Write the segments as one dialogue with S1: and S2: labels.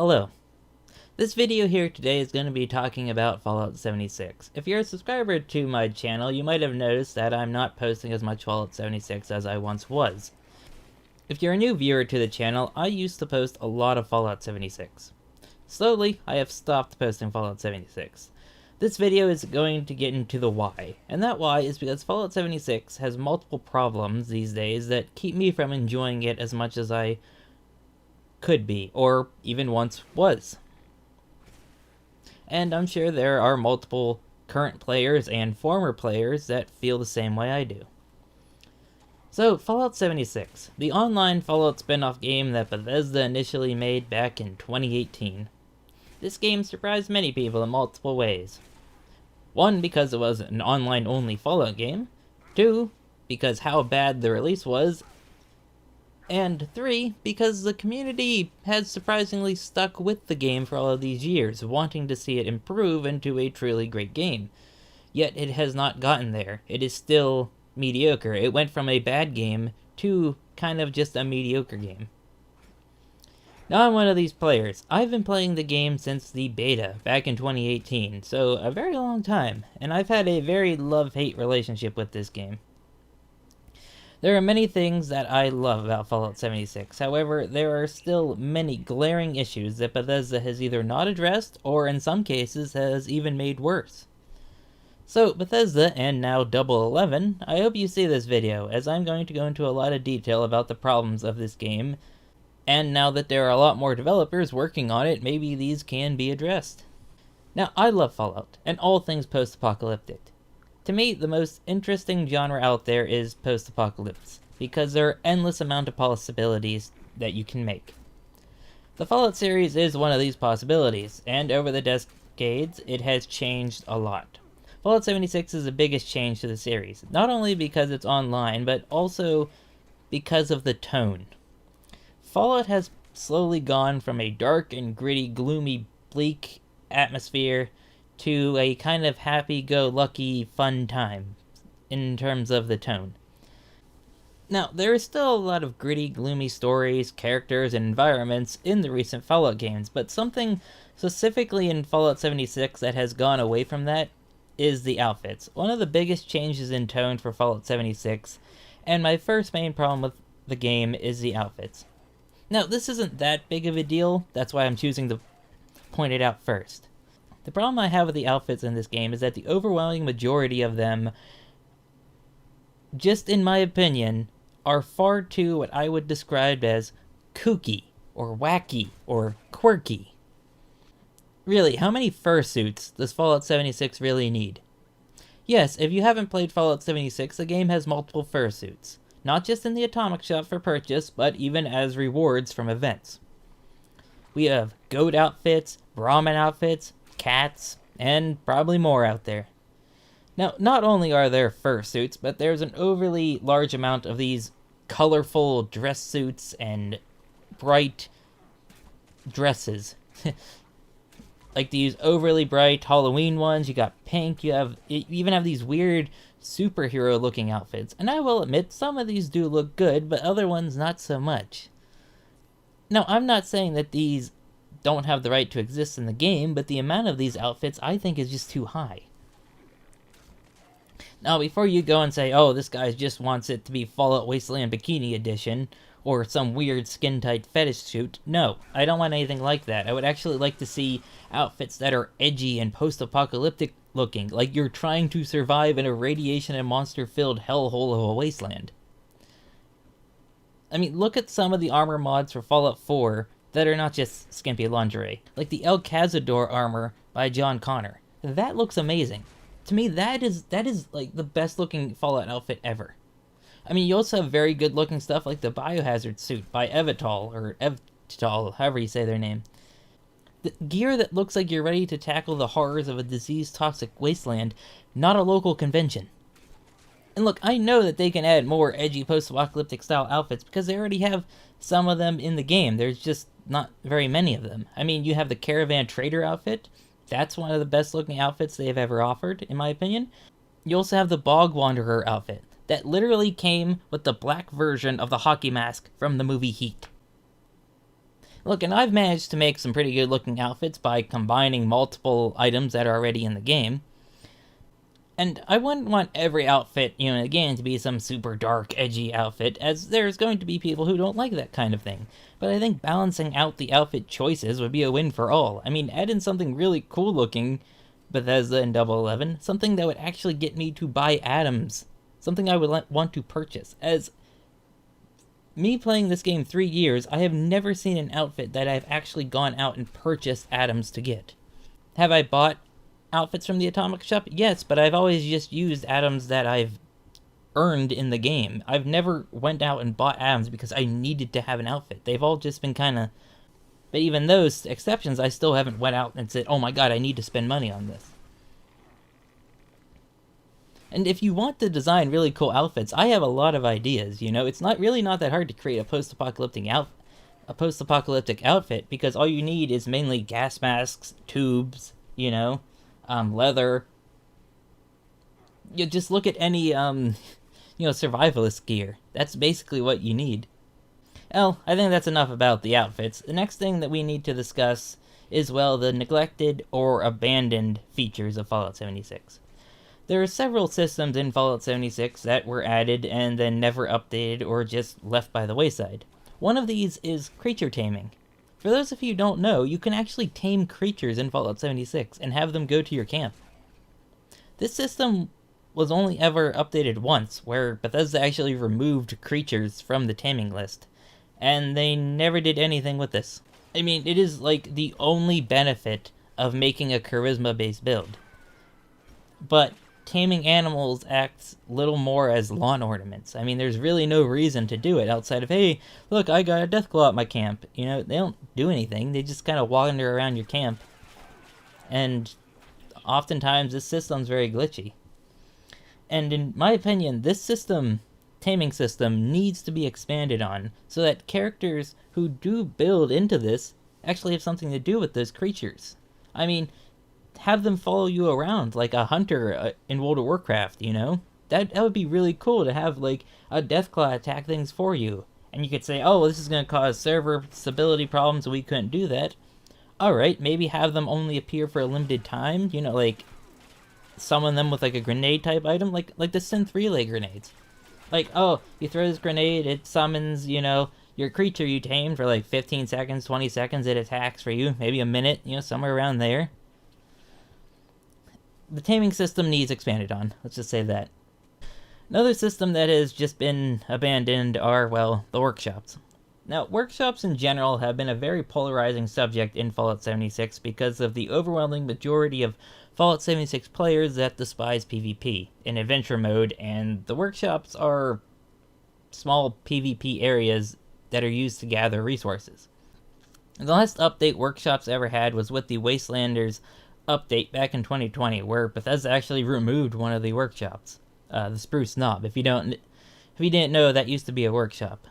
S1: Hello. This video here today is going to be talking about Fallout 76. If you're a subscriber to my channel, you might have noticed that I'm not posting as much Fallout 76 as I once was. If you're a new viewer to the channel, I used to post a lot of Fallout 76. Slowly, I have stopped posting Fallout 76. This video is going to get into the why, and that why is because Fallout 76 has multiple problems these days that keep me from enjoying it as much as I could be, or even once was. And I'm sure there are multiple current players and former players that feel the same way I do. So, Fallout 76, the online Fallout spin-off game that Bethesda initially made back in 2018. This game surprised many people in multiple ways. 1, because it was an online-only Fallout game. 2, because how bad the release was. And 3, because the community has surprisingly stuck with the game for all of these years, wanting to see it improve into a truly great game. Yet it has not gotten there. It is still mediocre. It went from a bad game to kind of just a mediocre game. Now I'm one of these players. I've been playing the game since the beta, back in 2018, so a very long time, and I've had a very love-hate relationship with this game. There are many things that I love about Fallout 76, however, there are still many glaring issues that Bethesda has either not addressed, or in some cases has even made worse. So, Bethesda, and now Double 11, I hope you see this video, as I'm going to go into a lot of detail about the problems of this game, and now that there are a lot more developers working on it, maybe these can be addressed. Now, I love Fallout, and all things post-apocalyptic. To me, the most interesting genre out there is post-apocalypse, because there are endless amount of possibilities that you can make. The Fallout series is one of these possibilities, and over the decades, it has changed a lot. Fallout 76 is the biggest change to the series, not only because it's online, but also because of the tone. Fallout has slowly gone from a dark and gritty, gloomy, bleak atmosphere to a kind of happy-go-lucky fun time, in terms of the tone. Now, there is still a lot of gritty, gloomy stories, characters, and environments in the recent Fallout games, but something specifically in Fallout 76 that has gone away from that is the outfits. One of the biggest changes in tone for Fallout 76, and my first main problem with the game, is the outfits. Now, this isn't that big of a deal, that's why I'm choosing to point it out first. The problem I have with the outfits in this game is that the overwhelming majority of them, just in my opinion, are far too what I would describe as kooky, or wacky, or quirky. Really, how many fursuits does Fallout 76 really need? Yes, if you haven't played Fallout 76, the game has multiple fursuits. Not just in the Atomic Shop for purchase, but even as rewards from events. We have goat outfits, Brahmin outfits, cats, and probably more out there. Now, not only are there fursuits, but there's an overly large amount of these colorful dress suits and bright dresses. Like these overly bright Halloween ones, you got pink, you even have these weird superhero looking outfits. And I will admit, some of these do look good, but other ones not so much. Now, I'm not saying that these don't have the right to exist in the game, but the amount of these outfits I think is just too high. Now, before you go and say, oh, this guy just wants it to be Fallout Wasteland Bikini Edition, or some weird skin-tight fetish suit, no, I don't want anything like that. I would actually like to see outfits that are edgy and post-apocalyptic looking, like you're trying to survive in a radiation and monster-filled hellhole of a wasteland. I mean, look at some of the armor mods for Fallout 4 that are not just skimpy lingerie, like the El Cazador armor by John Connor. That looks amazing. To me, that is like the best looking Fallout outfit ever. I mean, you also have very good looking stuff like the Biohazard suit by Evital, or Evtol, however you say their name. The gear that looks like you're ready to tackle the horrors of a disease-toxic wasteland, not a local convention. And look, I know that they can add more edgy post-apocalyptic style outfits because they already have some of them in the game. There's just not very many of them. I mean, you have the Caravan Trader outfit. That's one of the best looking outfits they have ever offered, in my opinion. You also have the Bog Wanderer outfit. that literally came with the black version of the hockey mask from the movie Heat. Look, and I've managed to make some pretty good looking outfits by combining multiple items that are already in the game. And I wouldn't want every outfit, in the game to be some super dark, edgy outfit, as there's going to be people who don't like that kind of thing. But I think balancing out the outfit choices would be a win for all. I mean, add in something really cool looking, Bethesda and Double 11, something that would actually get me to buy items. Something I would want to purchase. As me playing this game 3 years, I have never seen an outfit that I've actually gone out and purchased items to get. Have I bought outfits from the Atomic Shop? Yes, but I've always just used items that I've earned in the game. I've never went out and bought items because I needed to have an outfit. They've all just been kind of... But even those exceptions, I still haven't went out and said, oh my god, I need to spend money on this. And if you want to design really cool outfits, I have a lot of ideas, It's not that hard to create a post-apocalyptic outfit, because all you need is mainly gas masks, tubes, leather. You just look at any, survivalist gear. That's basically what you need. Well, I think that's enough about the outfits. The next thing that we need to discuss is, well, the neglected or abandoned features of Fallout 76. There are several systems in Fallout 76 that were added and then never updated or just left by the wayside. One of these is creature taming. For those of you who don't know, you can actually tame creatures in Fallout 76 and have them go to your camp. This system was only ever updated once, where Bethesda actually removed creatures from the taming list, and they never did anything with this. I mean, it is like the only benefit of making a charisma-based build. But taming animals acts little more as lawn ornaments. I mean, there's really no reason to do it outside of, hey, look, I got a deathclaw at my camp. They don't do anything. They just kind of wander around your camp. And oftentimes, this system's very glitchy. And in my opinion, this taming system, needs to be expanded on, so that characters who do build into this actually have something to do with those creatures. I mean, have them follow you around like a hunter in World of Warcraft, That would be really cool to have, like, a Deathclaw attack things for you. And you could say, oh, well, this is going to cause server stability problems, so we couldn't do that. Alright, maybe have them only appear for a limited time, like, summon them with, like, a grenade-type item, like the synth relay grenades. Like, oh, you throw this grenade, it summons, your creature you tamed for, like, 15 seconds, 20 seconds, it attacks for you, maybe a minute, somewhere around there. The taming system needs expanded on. Let's just say that. Another system that has just been abandoned are, well, the workshops. Now, workshops in general have been a very polarizing subject in Fallout 76 because of the overwhelming majority of Fallout 76 players that despise PvP in adventure mode, and the workshops are small PvP areas that are used to gather resources. The last update workshops ever had was with the Wastelanders update back in 2020, where Bethesda actually removed one of the workshops, the Spruce Knob. If you didn't know, that used to be a workshop.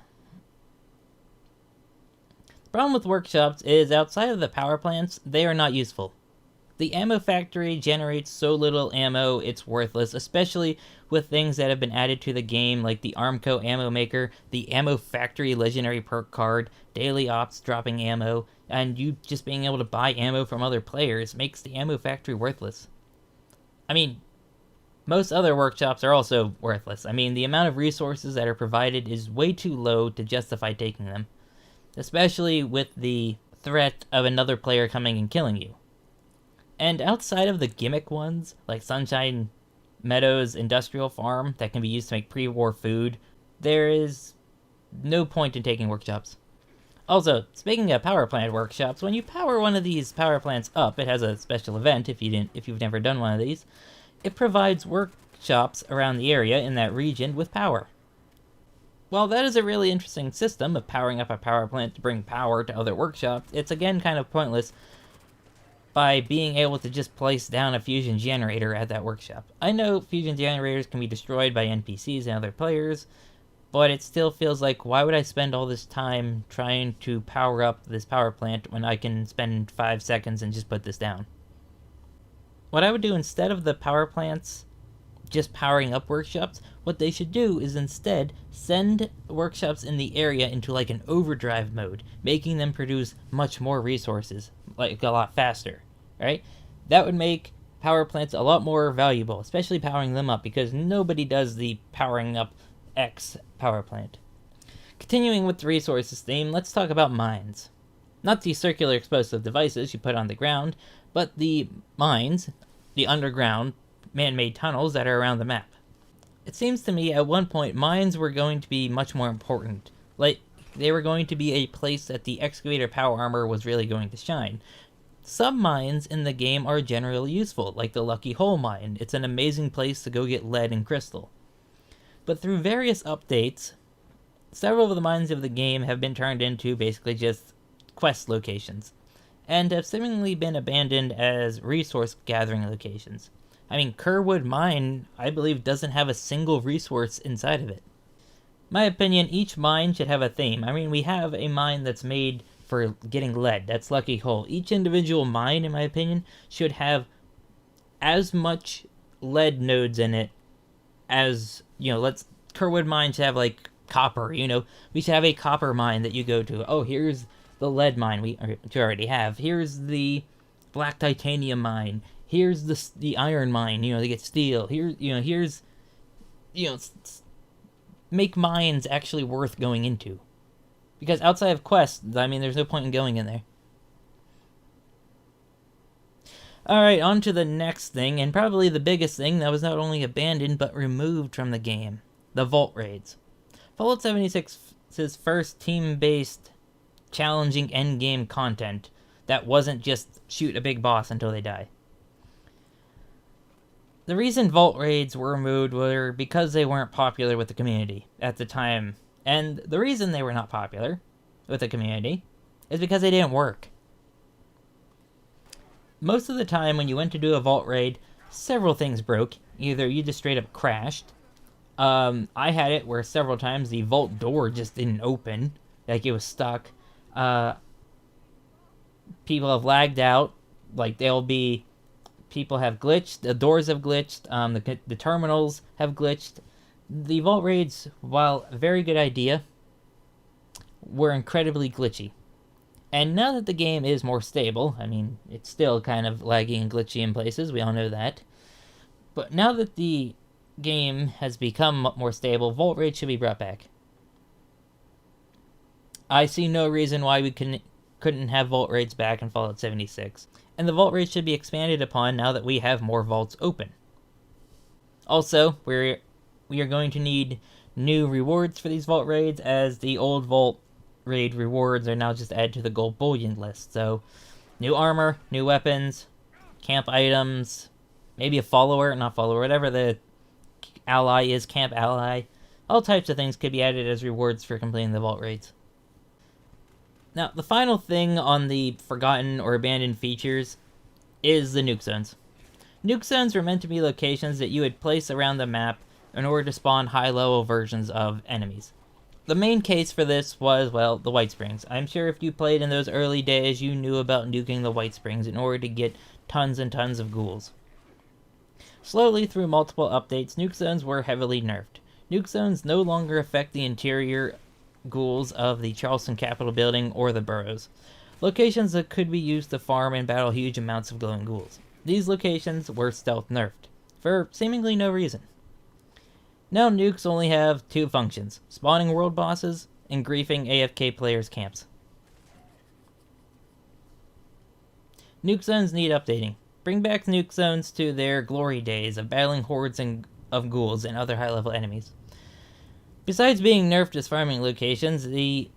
S1: The problem with workshops is, outside of the power plants, they are not useful. The ammo factory generates so little ammo, it's worthless, especially with things that have been added to the game, like the Armco ammo maker, the ammo factory legendary perk card, daily ops dropping ammo, and you just being able to buy ammo from other players makes the ammo factory worthless. I mean, most other workshops are also worthless. I mean, the amount of resources that are provided is way too low to justify taking them, especially with the threat of another player coming and killing you. And outside of the gimmick ones, like Sunshine Meadows Industrial Farm that can be used to make pre-war food, there is no point in taking workshops. Also, speaking of power plant workshops, when you power one of these power plants up, it has a special event if you've never done one of these. It provides workshops around the area in that region with power. While that is a really interesting system of powering up a power plant to bring power to other workshops, it's again kind of pointless by being able to just place down a fusion generator at that workshop. I know fusion generators can be destroyed by NPCs and other players, but it still feels like, why would I spend all this time trying to power up this power plant when I can spend 5 seconds and just put this down? What I would do instead of the power plants just powering up workshops, what they should do is instead send workshops in the area into like an overdrive mode, making them produce much more resources, like a lot faster, right? That would make power plants a lot more valuable, especially powering them up, because nobody does the powering up X power plant. Continuing with the resources theme, let's talk about mines. Not the circular explosive devices you put on the ground, but the mines, the underground man-made tunnels that are around the map. It seems to me at one point mines were going to be much more important. Like, they were going to be a place that the excavator power armor was really going to shine. Some mines in the game are generally useful, like the Lucky Hole mine. It's an amazing place to go get lead and crystal. But through various updates, several of the mines of the game have been turned into basically just quest locations, and have seemingly been abandoned as resource gathering locations. I mean, Kerwood Mine, I believe, doesn't have a single resource inside of it. My opinion, each mine should have a theme. I mean, we have a mine that's made for getting lead. That's Lucky Hole. Each individual mine, in my opinion, should have as much lead nodes in it as, Kerwood Mine should have, like, copper, We should have a copper mine that you go to. Oh, here's the lead mine we already have. Here's the black titanium mine. Here's the iron mine, they get steel. Here's make mines actually worth going into. Because outside of quests, I mean, there's no point in going in there. Alright, on to the next thing, and probably the biggest thing that was not only abandoned, but removed from the game. The Vault Raids. Fallout 76's first team-based, challenging endgame content that wasn't just shoot a big boss until they die. The reason Vault Raids were removed were because they weren't popular with the community at the time. And the reason they were not popular with the community is because they didn't work. Most of the time when you went to do a Vault Raid, several things broke. Either you just straight up crashed. I had it where several times the vault door just didn't open. Like it was stuck. People have lagged out. Like people have glitched, the doors have glitched, the terminals have glitched. The Vault Raids, while a very good idea, were incredibly glitchy. And now that the game is more stable, I mean, it's still kind of laggy and glitchy in places, we all know that. But now that the game has become more stable, Vault Raids should be brought back. I see no reason why we couldn't have Vault Raids back in Fallout 76. And the Vault Raids should be expanded upon now that we have more vaults open. Also, we are going to need new rewards for these Vault Raids, as the old Vault Raid rewards are now just added to the gold bullion list. So, new armor, new weapons, camp items, maybe a follower, whatever the ally is, camp ally. All types of things could be added as rewards for completing the Vault Raids. Now, the final thing on the forgotten or abandoned features is the nuke zones. Nuke zones were meant to be locations that you would place around the map in order to spawn high-level versions of enemies. The main case for this was, well, the White Springs. I'm sure if you played in those early days, you knew about nuking the White Springs in order to get tons and tons of ghouls. Slowly, through multiple updates, nuke zones were heavily nerfed. Nuke zones no longer affect the interior ghouls of the Charleston Capitol building or the boroughs. Locations that could be used to farm and battle huge amounts of glowing ghouls. These locations were stealth nerfed, for seemingly no reason. Now nukes only have two functions: spawning world bosses and griefing AFK players' camps. Nuke zones need updating. Bring back nuke zones to their glory days of battling hordes of ghouls and other high-level enemies. Besides being nerfed as farming locations, the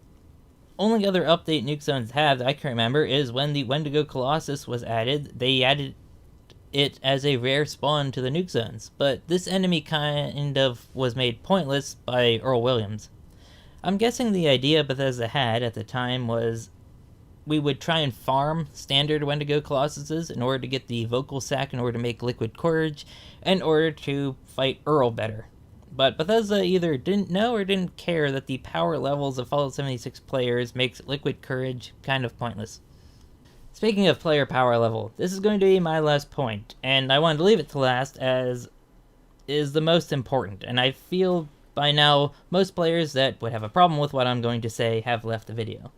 S1: only other update nuke zones have that I can remember is when the Wendigo Colossus was added. They added it as a rare spawn to the nuke zones, but this enemy kind of was made pointless by Earl Williams. I'm guessing the idea Bethesda had at the time was we would try and farm standard Wendigo Colossuses in order to get the vocal sack, in order to make Liquid Courage, in order to fight Earl better. But Bethesda either didn't know or didn't care that the power levels of Fallout 76 players makes Liquid Courage kind of pointless. Speaking of player power level, this is going to be my last point, and I wanted to leave it to last as is the most important, and I feel by now most players that would have a problem with what I'm going to say have left the video.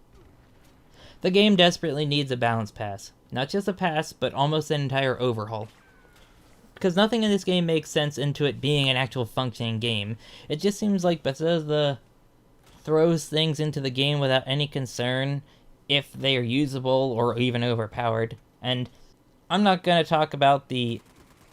S1: The game desperately needs a balance pass. Not just a pass, but almost an entire overhaul. Because nothing in this game makes sense into it being an actual functioning game. It just seems like Bethesda throws things into the game without any concern if they are usable or even overpowered. And I'm not going to talk about the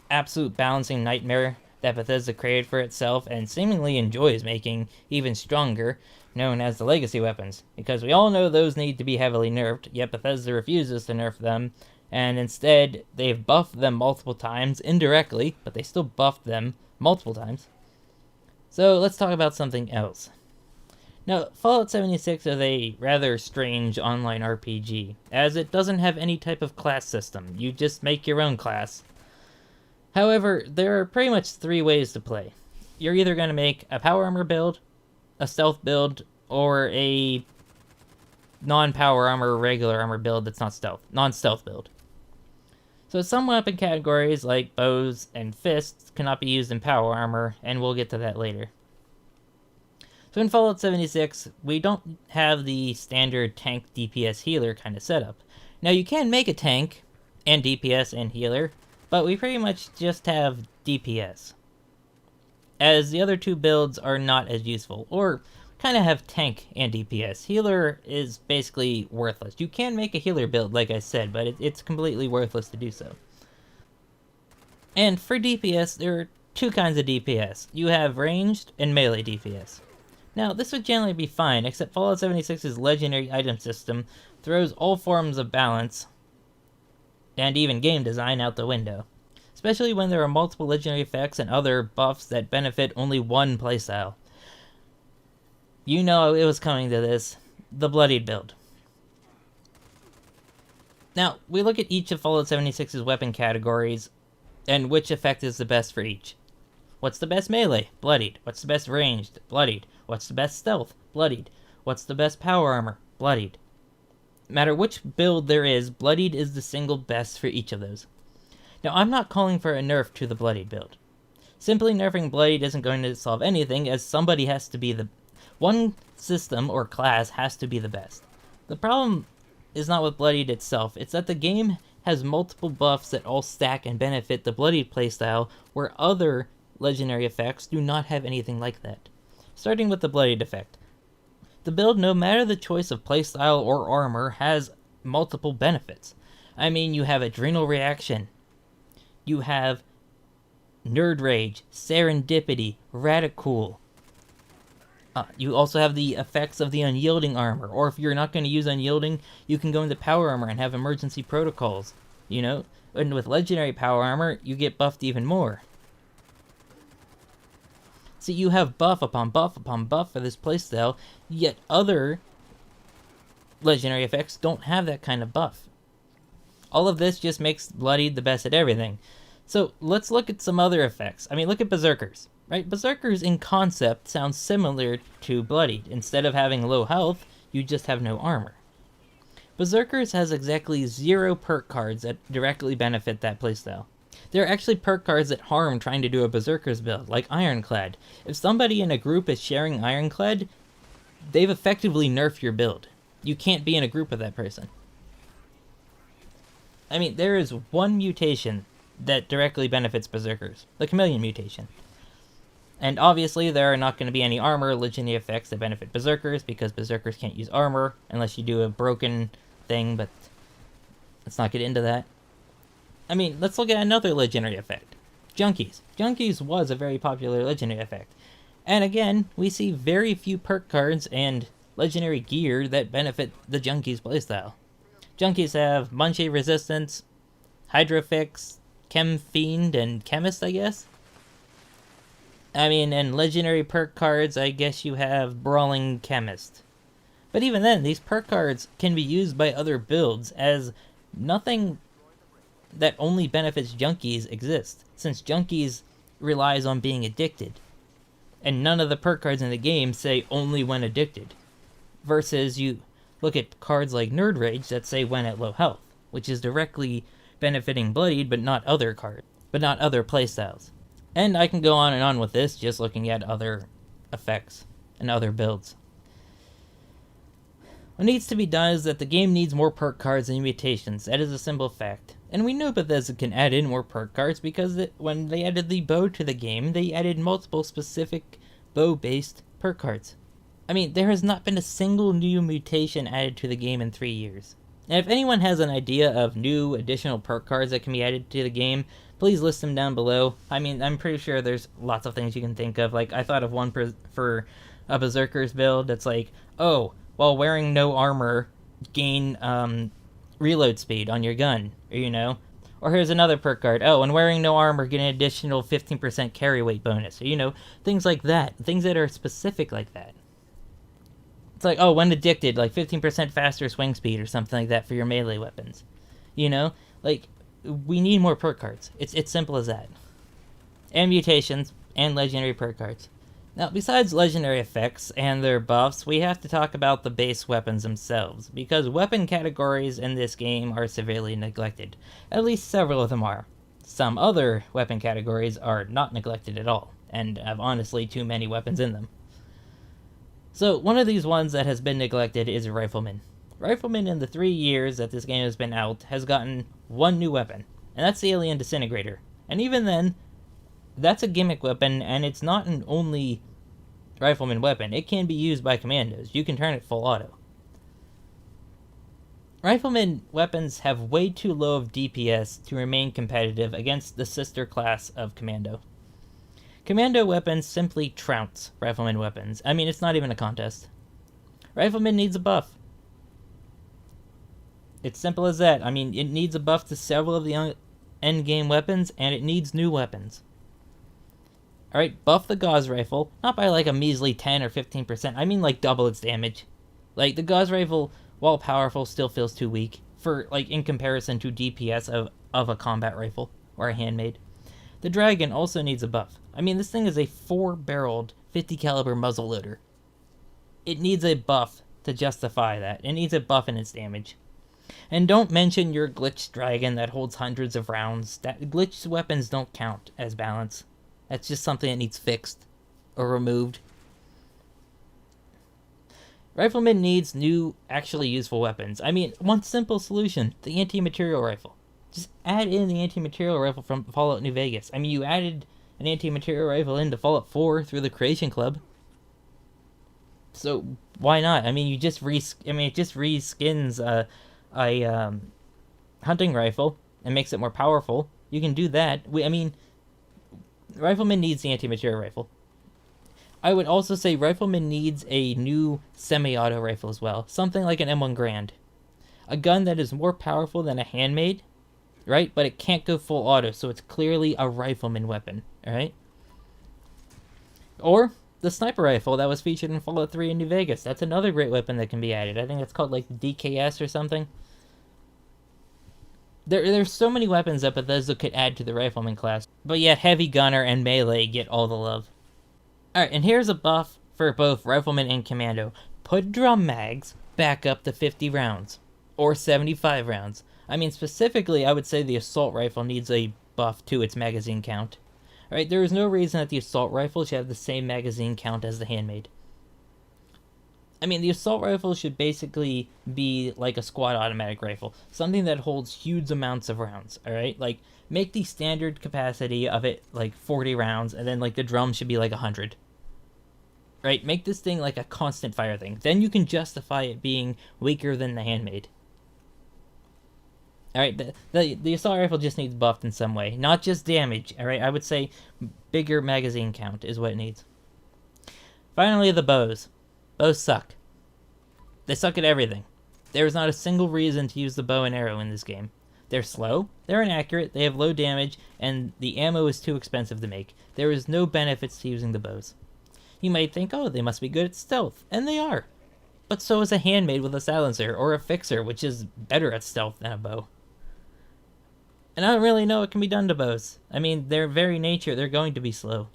S1: absolute balancing nightmare that Bethesda created for itself and seemingly enjoys making even stronger, known as the legacy weapons, because we all know those need to be heavily nerfed, yet Bethesda refuses to nerf them, and instead they've buffed them multiple times, indirectly, but they still buffed them multiple times. So let's talk about something else. Now, Fallout 76 is a rather strange online RPG, as it doesn't have any type of class system. You just make your own class. However, there are pretty much 3 ways to play. You're either going to make a power armor build, a stealth build, or a non-power armor, regular armor build that's not stealth, non-stealth build. So some weapon categories like bows and fists cannot be used in power armor, and we'll get to that later. So in Fallout 76, we don't have the standard tank DPS healer kind of setup. Now you can make a tank and DPS and healer, but we pretty much just have DPS, as the other 2 builds are not as useful, or kind of have tank and DPS. Healer is basically worthless. You can make a healer build, like I said, but it's completely worthless to do so. And for DPS, there are 2 kinds of DPS. You have ranged and melee DPS. Now, this would generally be fine, except Fallout 76's legendary item system throws all forms of balance and even game design out the window, especially when there are multiple legendary effects and other buffs that benefit only one playstyle. You know it was coming to this, the Bloodied build. Now, we look at each of Fallout 76's weapon categories and which effect is the best for each. What's the best melee? Bloodied. What's the best ranged? Bloodied. What's the best stealth? Bloodied. What's the best power armor? Bloodied. No matter which build there is, Bloodied is the single best for each of those. Now, I'm not calling for a nerf to the Bloodied build. Simply nerfing Bloodied isn't going to solve anything, as somebody has to be the... One system or class has to be the best. The problem is not with Bloodied itself, it's that the game has multiple buffs that all stack and benefit the Bloodied playstyle, where other legendary effects do not have anything like that. Starting with the Bloodied effect. The build, no matter the choice of playstyle or armor, has multiple benefits. I mean, you have Adrenal Reaction, you have Nerd Rage, Serendipity, Radical. You also have the effects of the Unyielding armor, or if you're not going to use Unyielding, you can go into Power Armor and have Emergency Protocols, you know? And with Legendary Power Armor, you get buffed even more. So you have buff upon buff upon buff for this playstyle, yet other legendary effects don't have that kind of buff. All of this just makes Bloodied the best at everything. So let's look at some other effects. I mean, look at Berserkers, right? Berserkers in concept sound similar to Bloodied. Instead of having low health, you just have no armor. Berserkers has exactly 0 perk cards that directly benefit that playstyle. There are actually perk cards that harm trying to do a Berserker's build, like Ironclad. If somebody in a group is sharing Ironclad, they've effectively nerfed your build. You can't be in a group with that person. I mean, there is one mutation that directly benefits Berserkers, the Chameleon mutation. And obviously there are not going to be any armor or legendary effects that benefit Berserkers, because Berserkers can't use armor unless you do a broken thing, but let's not get into that. I mean, let's look at another legendary effect. Junkies. Junkies was a very popular legendary effect. And again, we see very few perk cards and legendary gear that benefit the Junkies playstyle. Junkies have Munchie Resistance, Hydrofix, Chem Fiend, and Chemist, I guess? I mean, and legendary perk cards, I guess you have Brawling Chemist. But even then, these perk cards can be used by other builds, as nothing that only benefits Junkies exists, since Junkies relies on being addicted. And none of the perk cards in the game say only when addicted. Versus you look at cards like Nerd Rage that say when at low health, which is directly benefiting Bloodied but not other cards, but not other playstyles. And I can go on and on with this, just looking at other effects and other builds. What needs to be done is that the game needs more perk cards and mutations. That is a simple fact. And we know Bethesda can add in more perk cards because when they added the bow to the game, they added multiple specific bow-based perk cards. I mean, there has not been a single new mutation added to the game in 3 years. And if anyone has an idea of new additional perk cards that can be added to the game, please list them down below. I mean, I'm pretty sure there's lots of things you can think of. Like, I thought of one for a Berserker's build that's like, oh, while wearing no armor, gain reload speed on your gun, Or here's another perk card. Oh, when wearing no armor, get an additional 15% carry weight bonus. Or, things like that. Things that are specific like that. It's like, oh, when addicted, like 15% faster swing speed or something like that for your melee weapons. Like, we need more perk cards. It's simple as that. And mutations, and legendary perk cards. Now, besides legendary effects and their buffs, we have to talk about the base weapons themselves, because weapon categories in this game are severely neglected. At least several of them are. Some other weapon categories are not neglected at all, and have honestly too many weapons in them. So, one of these ones that has been neglected is Rifleman. Rifleman, in the 3 years that this game has been out, has gotten one new weapon, and that's the Alien Disintegrator. And even then, that's a gimmick weapon, and it's not an only Rifleman weapon. It can be used by commandos. You can turn it full auto. Rifleman weapons have way too low of DPS to remain competitive against the sister class of Commando. Commando weapons simply trounce Rifleman weapons. I mean, it's not even a contest. Rifleman needs a buff. It's simple as that. I mean, it needs a buff to several of the endgame weapons, and it needs new weapons. Alright, buff the Gauss Rifle, not by like a measly 10 or 15%, I mean like double its damage. Like, the Gauss Rifle, while powerful, still feels too weak, in comparison to DPS of a combat rifle, or a handmade. The Dragon also needs a buff. I mean, this thing is a 4-barreled 50 caliber muzzleloader. It needs a buff to justify that. It needs a buff in its damage. And don't mention your glitched dragon that holds hundreds of rounds. Glitched weapons don't count as balance. That's just something that needs fixed or removed. Rifleman needs new, actually useful weapons. I mean, one simple solution, the anti-material rifle. Just add in the anti-material rifle from Fallout New Vegas. I mean, you added an anti-material rifle into Fallout 4 through the Creation Club. So, why not? I mean, it just reskins a hunting rifle and makes it more powerful. You can do that. Rifleman needs the anti-material rifle. I would also say Rifleman needs a new semi-auto rifle as well. Something like an M1 Grand. A gun that is more powerful than a handmade, right? But it can't go full auto, so it's clearly a Rifleman weapon, alright? Or the sniper rifle that was featured in Fallout 3 in New Vegas. That's another great weapon that can be added. I think that's called like DKS or something. There's so many weapons that Bethesda could add to the Rifleman class, but yet Heavy Gunner and Melee get all the love. Alright, and here's a buff for both Rifleman and Commando. Put drum mags back up to 50 rounds, or 75 rounds. I mean, specifically, I would say the Assault Rifle needs a buff to its magazine count. Alright, there is no reason that the Assault Rifle should have the same magazine count as the handmade. I mean, the Assault Rifle should basically be like a squad automatic rifle. Something that holds huge amounts of rounds, alright? Like, make the standard capacity of it like 40 rounds, and then like the drum should be like 100. Right? Make this thing like a constant fire thing. Then you can justify it being weaker than the handmade. Alright, the Assault Rifle just needs buffed in some way. Not just damage, alright? I would say bigger magazine count is what it needs. Finally, the bows. Bows suck. They suck at everything. There is not a single reason to use the bow and arrow in this game. They're slow, they're inaccurate, they have low damage, and the ammo is too expensive to make. There is no benefits to using the bows. You might think, oh, they must be good at stealth, and they are. But so is a handmade with a silencer, or a fixer, which is better at stealth than a bow. And I don't really know what can be done to bows. I mean, their very nature, they're going to be slow.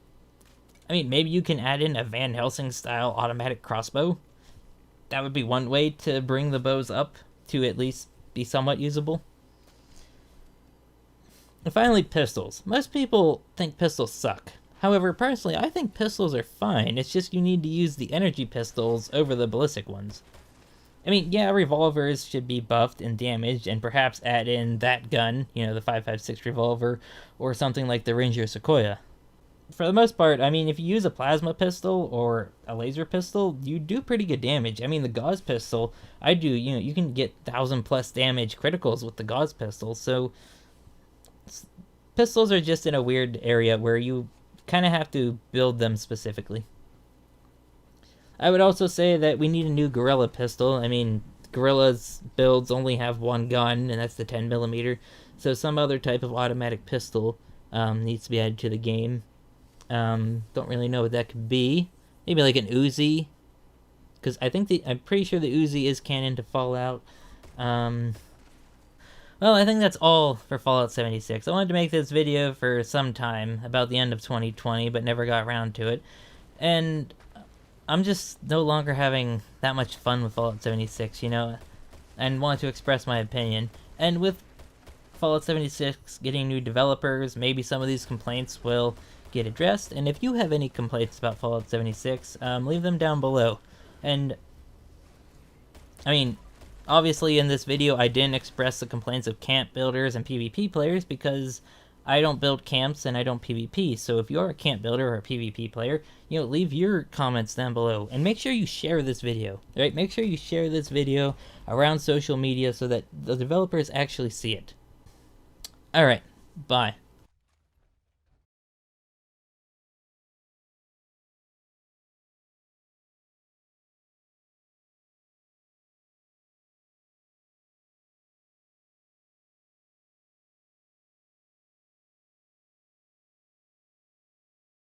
S1: I mean, maybe you can add in a Van Helsing-style automatic crossbow. That would be one way to bring the bows up to at least be somewhat usable. And finally, pistols. Most people think pistols suck. However, personally, I think pistols are fine. It's just you need to use the energy pistols over the ballistic ones. I mean, yeah, revolvers should be buffed and damaged, and perhaps add in that gun, you know, the 5.56 revolver, or something like the Ranger Sequoia. For the most part, I mean, if you use a plasma pistol or a laser pistol, you do pretty good damage. I mean, the gauze pistol, you can get 1,000+ damage criticals with the gauze pistol, so pistols are just in a weird area where you kind of have to build them specifically. I would also say that we need a new Gorilla pistol. I mean, Gorilla's builds only have one gun, and that's the 10mm, so some other type of automatic pistol needs to be added to the game. Don't really know what that could be. Maybe like an Uzi, because I'm pretty sure the Uzi is canon to Fallout. Well, I think that's all for Fallout 76. I wanted to make this video for some time, about the end of 2020, but never got around to it. And I'm just no longer having that much fun with Fallout 76, you know, and want to express my opinion. And with Fallout 76 getting new developers, maybe some of these complaints will get addressed. And if you have any complaints about Fallout 76, leave them down below. And, I mean, obviously in this video I didn't express the complaints of camp builders and PvP players because I don't build camps and I don't PvP, so if you're a camp builder or a PvP player, you know, leave your comments down below. And make sure you share this video, right? Make sure you share this video around social media so that the developers actually see it. Alright, bye.